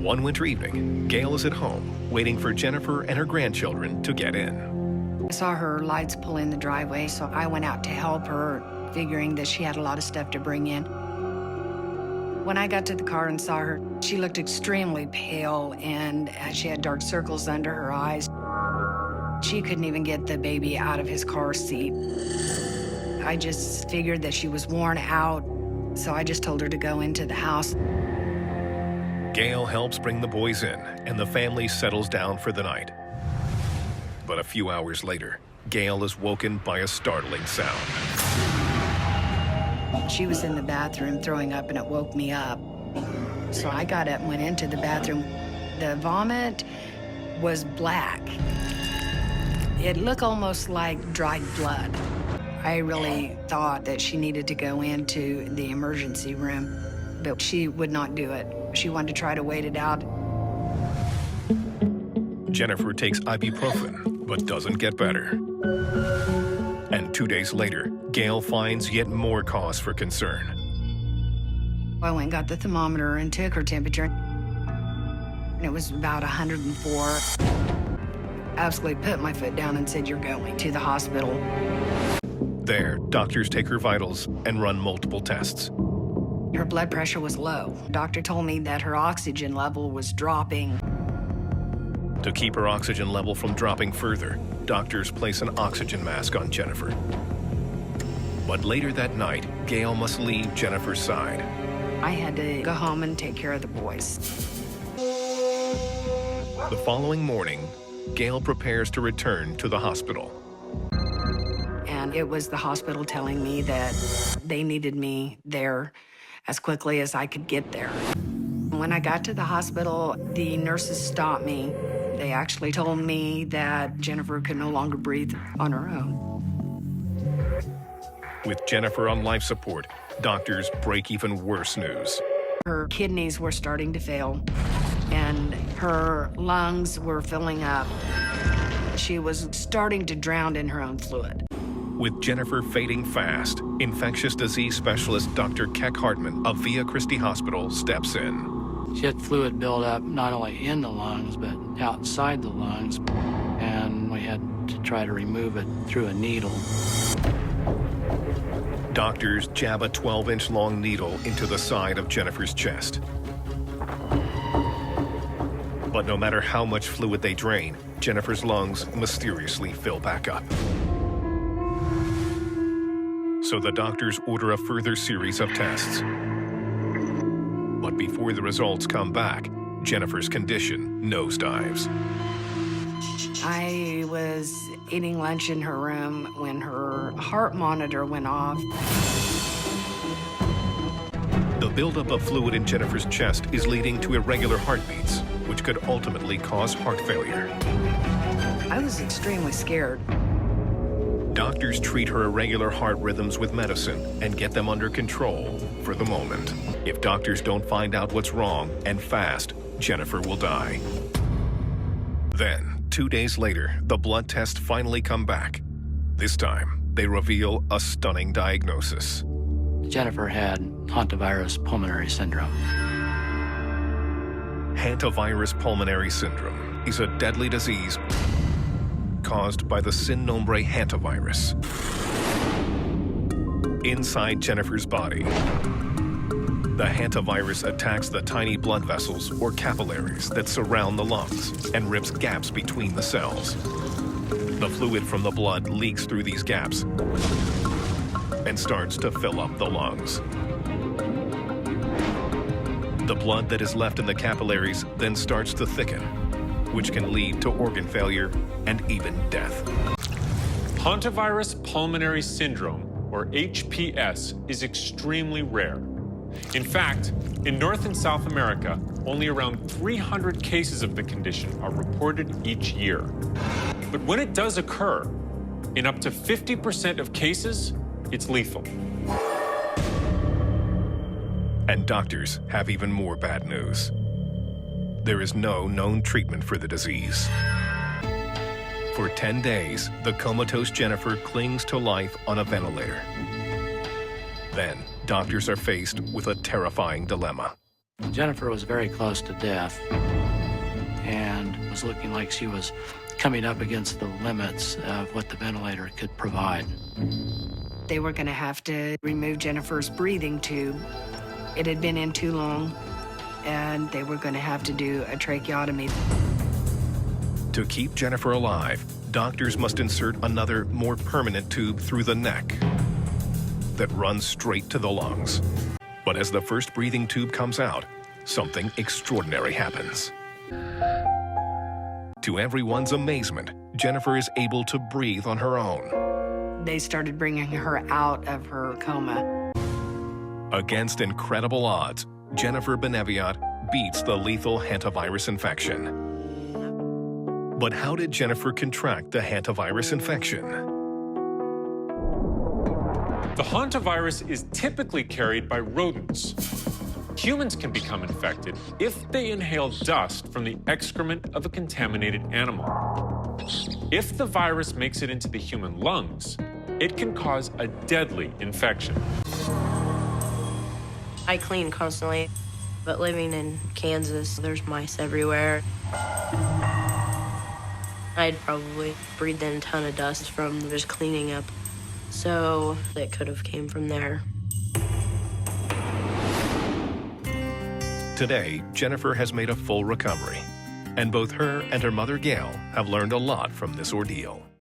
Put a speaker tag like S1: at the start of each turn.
S1: One winter evening, Gail is at home, waiting for Jennifer and her grandchildren to get in.
S2: I saw her lights pull in the driveway, so I went out to help her, figuring that she had a lot of stuff to bring in. When I got to the car and saw her, she looked extremely pale, and she had dark circles under her eyes. She couldn't even get the baby out of his car seat. I just figured that she was worn out, so I just told her to go into the house.
S1: Gail helps bring the boys in, and the family settles down for the night. But a few hours later, Gail is woken by a startling sound.
S2: She was in the bathroom throwing up, and it woke me up. So I got up and went into the bathroom. The vomit was black. It looked almost like dried blood. I really thought that she needed to go into the emergency room, but she would not do it. She wanted to try to wait it out.
S1: Jennifer takes ibuprofen, but doesn't get better. And 2 days later, Gail finds yet more cause for concern.
S2: I went and got the thermometer and took her temperature. And it was about 104. Absolutely put my foot down and said, "You're going to the hospital."
S1: There, doctors take her vitals and run multiple tests.
S2: Her blood pressure was low. Doctor told me that her oxygen level was dropping.
S1: To keep her oxygen level from dropping further, doctors place an oxygen mask on Jennifer. But later that night, Gail must leave Jennifer's side.
S2: I had to go home and take care of the boys.
S1: The following morning, Gail prepares to return to the hospital.
S2: And it was the hospital telling me that they needed me there as quickly as I could get there. When I got to the hospital, the nurses stopped me. They actually told me that Jennifer could no longer breathe on her own.
S1: With Jennifer on life support, doctors break even worse news.
S2: Her kidneys were starting to fail, and her lungs were filling up. She was starting to drown in her own fluid.
S1: With Jennifer fading fast, infectious disease specialist Dr. Keck Hartman of Via Christi Hospital steps in.
S3: She had fluid buildup not only in the lungs, but outside the lungs, and we had to try to remove it through a needle.
S1: Doctors jab a 12-inch long needle into the side of Jennifer's chest. But no matter how much fluid they drain, Jennifer's lungs mysteriously fill back up. So the doctors order a further series of tests. But before the results come back, Jennifer's condition nosedives.
S2: I was eating lunch in her room when her heart monitor went off.
S1: The buildup of fluid in Jennifer's chest is leading to irregular heartbeats, which could ultimately cause heart failure.
S2: I was extremely scared.
S1: Doctors treat her irregular heart rhythms with medicine and get them under control for the moment. If doctors don't find out what's wrong, and fast, Jennifer will die. Then, 2 days later, the blood tests finally come back. This time, they reveal a stunning diagnosis.
S3: Jennifer had Hantavirus pulmonary syndrome.
S1: Hantavirus pulmonary syndrome is a deadly disease caused by the sin nombre hantavirus. Inside Jennifer's body, the hantavirus attacks the tiny blood vessels or capillaries that surround the lungs and rips gaps between the cells. The fluid from the blood leaks through these gaps and starts to fill up the lungs. The blood that is left in the capillaries then starts to thicken, which can lead to organ failure and even death.
S4: Hantavirus pulmonary syndrome, or HPS, is extremely rare. In fact, in North and South America, only around 300 cases of the condition are reported each year. But when it does occur, in up to 50% of cases, it's lethal.
S1: And doctors have even more bad news. There is no known treatment for the disease. For 10 days, the comatose Jennifer clings to life on a ventilator. Then, doctors are faced with a terrifying dilemma.
S3: Jennifer was very close to death and was looking like she was coming up against the limits of what the ventilator could provide.
S2: They were going to have to remove Jennifer's breathing tube. It had been in too long, and they were going to have to do a tracheotomy.
S1: To keep Jennifer alive, doctors must insert another, more permanent tube through the neck that runs straight to the lungs. But as the first breathing tube comes out, something extraordinary happens. To everyone's amazement, Jennifer is able to breathe on her own.
S2: They started bringing her out of her coma.
S1: Against incredible odds, Jennifer Beneviat beats the lethal hantavirus infection. But how did Jennifer contract the hantavirus infection?
S4: The hantavirus is typically carried by rodents. Humans can become infected if they inhale dust from the excrement of a contaminated animal. If the virus makes it into the human lungs, it can cause a deadly infection.
S5: I clean constantly, but living in Kansas, there's mice everywhere. I'd probably breathed in a ton of dust from just cleaning up, so it could have came from there.
S1: Today, Jennifer has made a full recovery, and both her and her mother, Gail, have learned a lot from this ordeal.